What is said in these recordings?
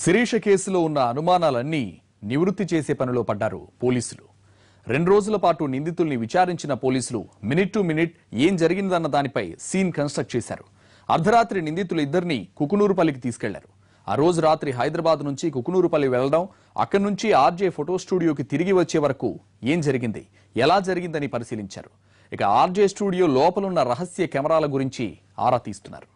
శిరీష కేసులో ఉన్న అనుమానాలన్నీ నివృత్తి చేసే పనిలో పడ్డారు పోలీసులు. 2 రోజుల పాటు నిందితుల్ని విచారించిన పోలీసులు మినిట్ టు మినిట్ ఏం జరిగిందన్న దానిపై సీన్ కన్స్ట్రక్ట్ చేశారు. అర్ధరాత్రి నిందితులు ఇద్దరిని కుకునూరుపల్లికి తీసుకెళ్లారు. ఆ రోజు రాత్రి హైదరాబాద్ నుంచి కుకునూరుపల్లి వెళ్లడం, అక్కడి నుంచి ఆర్జే ఫోటో స్టూడియోకి తిరిగి వచ్చే వరకు ఏం జరిగింది, ఎలా జరిగిందని పరిశీలించారు. ఇక ఆర్జే స్టూడియో లోపలున్న రహస్య కెమెరాల గురించి ఆరా తీస్తున్నారు.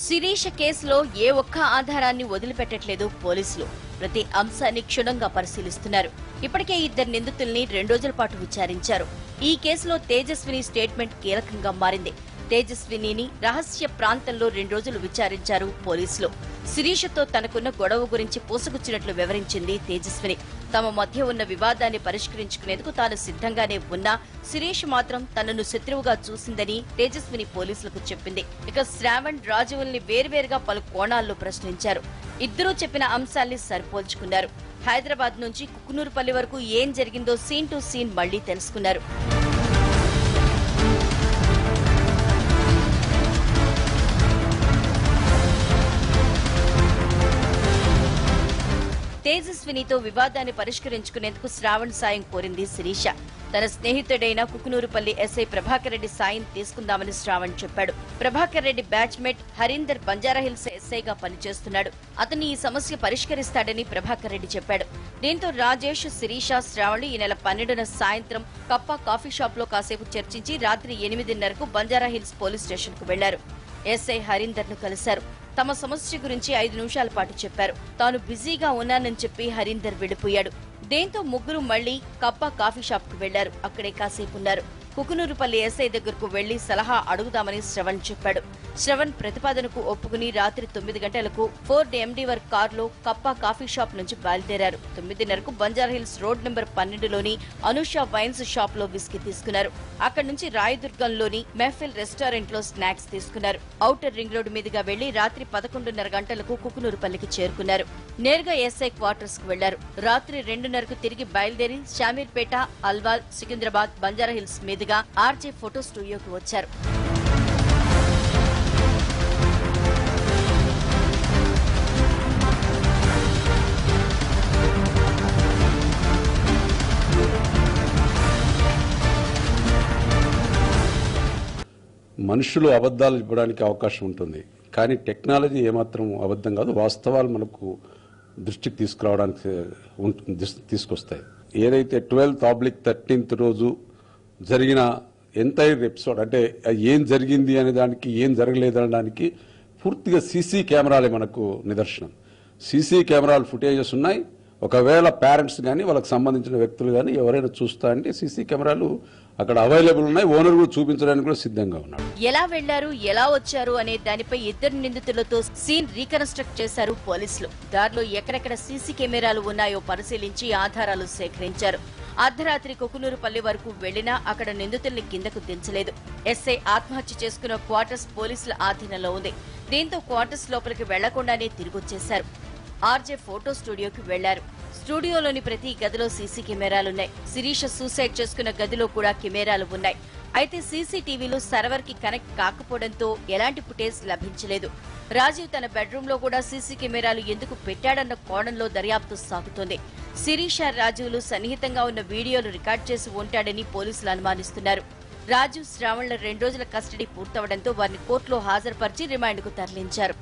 శిరీష కేసులో ఏ ఒక్క ఆధారాన్ని వదిలిపెట్టట్లేదు పోలీసులు. ప్రతి అంశాన్ని క్షుణ్ణంగా పరిశీలిస్తున్నారు. ఇప్పటికే 2 నిందితుల్ని 2 రోజుల పాటు విచారించారు. ఈ కేసులో తేజస్విని స్టేట్మెంట్ కీలకంగా మారింది. తేజస్వినిని రహస్య ప్రాంతంలో 2 రోజులు విచారించారు పోలీసులు. శిరీషతో తనకున్న గొడవ గురించి పూసగుచ్చినట్లు వివరించింది తేజస్విని. తమ మధ్య ఉన్న వివాదాన్ని పరిష్కరించుకునేందుకు తాను సిద్ధంగానే ఉన్నా శిరీష్ మాత్రం తనను శత్రువుగా చూసిందని తేజస్విని పోలీసులకు చెప్పింది. ఇక శ్రావణ్, రాజువుల్ని వేర్వేరుగా పలు కోణాల్లో ప్రశ్నించారు. ఇద్దరూ చెప్పిన అంశాల్ని సరిపోల్చుకున్నారు. హైదరాబాద్ నుంచి కుకునూరుపల్లి వరకు ఏం జరిగిందో సీన్ టు సీన్ మళ్లీ తెలుసుకున్నారు. తేజస్వినితో వివాదాన్ని పరిష్కరించుకునేందుకు శ్రావణ్ సాయం కోరింది శిరీష. తన స్నేహితుడైన కుకునూరుపల్లి ఎస్ఐ ప్రభాకర్ రెడ్డి సాయం తీసుకుందామని శ్రావణ్ చెప్పాడు. ప్రభాకర్ రెడ్డి బ్యాచ్మేట్ హరీందర్ బంజారాహిల్స్ ఎస్ఐగా పనిచేస్తున్నాడు. అతను ఈ సమస్య పరిష్కరిస్తాడని ప్రభాకర్ రెడ్డి చెప్పాడు. దీంతో రాజేష్, శిరీష, శ్రావణ్ ఈ నెల 12న సాయంత్రం కప్పా కాఫీ షాప్ లో కాసేపు చర్చించి రాత్రి 8:30కు బంజారాహిల్స్ పోలీస్ స్టేషన్ కు వెళ్లారు. ఎస్ఐ హరీందర్ ను కలిశారు. తమ సమస్య గురించి 5 నిమిషాల పాటు చెప్పారు. తాను బిజీగా ఉన్నానని చెప్పి హరీందర్ వెళ్లిపోయాడు. దీంతో ముగ్గురు మళ్లీ కప్పా కాఫీ షాప్ కు వెళ్లారు. అక్కడే కాసేపు ఉన్నారు. కుకునూరుపల్లి ఎస్ఐ దగ్గరకు వెళ్లి సలహా అడుగుదామని శ్రవణ్ చెప్పాడు. శ్రవణ్ ప్రతిపాదనకు ఒప్పుకుని రాత్రి 9 గంటలకు ఫోర్డ్ ఎండీ వర్క్ కారులో కప్పా కాఫీ షాప్ నుంచి బయలుదేరారు. 9:30కు బంజారాహిల్స్ రోడ్ నెంబర్ 12లోని అనూష వైన్స్ షాప్ లో విస్కీ తీసుకున్నారు. అక్కడి నుంచి రాయదుర్గంలోని మెహఫిల్ రెస్టారెంట్ లో స్నాక్స్ తీసుకున్నారు. ఔటర్ రింగ్ రోడ్డు మీదుగా వెళ్లి రాత్రి 11:30 గంటలకు కుకునూరుపల్లికి చేరుకున్నారు. నేరుగా ఎస్ఐ క్వార్టర్స్ కు వెళ్లారు. రాత్రి 2:30కు తిరిగి బయలుదేరి షామీర్పేట, అల్వాల్, సికింద్రాబాద్, బంజారాహిల్స్ మీదుగా ఆర్జే ఫోటో స్టూడియోకి వచ్చారు. మనుషులు అబద్ధాలు చెప్పడానికి అవకాశం ఉంటుంది, కానీ టెక్నాలజీ ఏమాత్రం అబద్ధం కాదు. వాస్తవాలు మనకు దృష్టికి తీసుకురావడానికి తీసుకొస్తాయి. ఏదైతే 12/13 రోజు జరిగిన ఎంటైర్ ఎపిసోడ్, అంటే ఏం జరిగింది అనే దానికి, ఏం జరగలేదు అనడానికి పూర్తిగా సీసీ కెమెరాలే మనకు నిదర్శనం. సీసీ కెమెరాలు ఫుటేజెస్ ఉన్నాయి. ఒకవేళ పేరెంట్స్ కానీ వాళ్ళకి సంబంధించిన వ్యక్తులు కానీ ఎవరైనా చూస్తా అంటే సీసీ కెమెరాలు అక్కడ అవైలబుల్ ఉన్నాయి. ఓనర్ కూడా చూపించడానికి కూడా సిద్ధంగా ఉన్నాడు. ఎలా వెళ్లారు, ఎలా వచ్చారు అనే దానిపై 2 నిందితులతో సీన్ రీకన్స్ట్రక్ట్ చేశారు పోలీసులు. దారిలో ఎక్కడెక్కడ సీసీ కెమెరాలు ఉన్నాయో పరిశీలించి ఆధారాలు సేకరించారు. అర్ధరాత్రి కుకునూరుపల్లి వరకు వెళ్లినా అక్కడ నిందితుల్ని కిందకు దించలేదు. ఎస్ఐ ఆత్మహత్య చేసుకున్న క్వార్టర్స్ పోలీసుల ఆధీనంలో ఉంది. దీంతో క్వార్టర్స్ లోపలికి వెళ్లకుండానే తిరిగొచ్చేశారు. ఆర్జే ఫోటో స్టూడియోకి వెళ్లారు. స్టూడియోలోని ప్రతి గదిలో సీసీ కెమెరాలున్నాయి. శిరీష సూసైడ్ చేసుకున్న గదిలో కూడా కెమెరాలు ఉన్నాయి. అయితే సీసీటీవీలు సర్వర్ కి కనెక్ట్ కాకపోవడంతో ఎలాంటి ఫుటేజ్ లభించలేదు. రాజీవ్ తన బెడ్రూమ్ లో కూడా సీసీ కెమెరాలు ఎందుకు పెట్టాడన్న కోణంలో దర్యాప్తు సాగుతోంది. శిరీష, రాజీవ్లు సన్నిహితంగా ఉన్న వీడియోలు రికార్డ్ చేసి ఉంటాడని పోలీసులు అనుమానిస్తున్నారు. రాజీవ్, శ్రావణ్ల 2 రోజుల కస్టడీ పూర్తవడంతో వారిని కోర్టులో హాజరుపరిచి రిమాండ్కు తరలించారు.